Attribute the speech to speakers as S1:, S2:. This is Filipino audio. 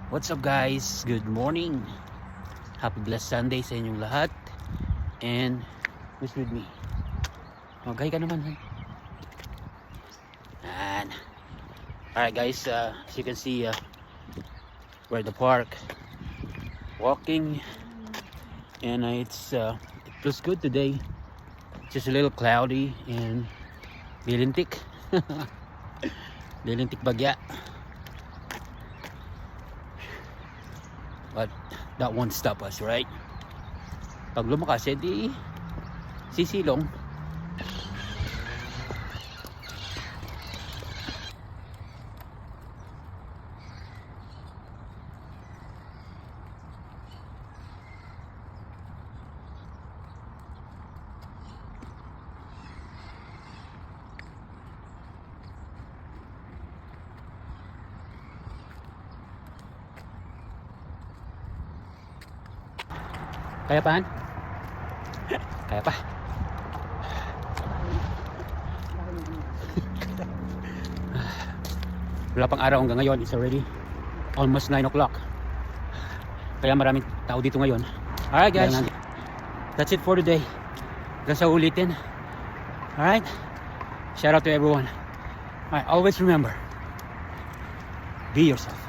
S1: What's up guys? Good morning. Happy blessed Sunday sa inyong lahat. And who's with me? Magay ka naman. And alright guys, as you can see, we're at the park walking, and it feels good today. Just a little cloudy and lilintik. Lilintik bagya. But that won't stop us, right? Pag lumakas, edi sisilong. Kaya pa, Han? Kaya pa. Wala pang araw hanggang ngayon. It's already almost 9 o'clock. Kaya maraming tao dito ngayon. Alright guys, that's it for today. Hanggang sa ulitin. Alright, shout out to everyone. Alright, always remember, be yourself.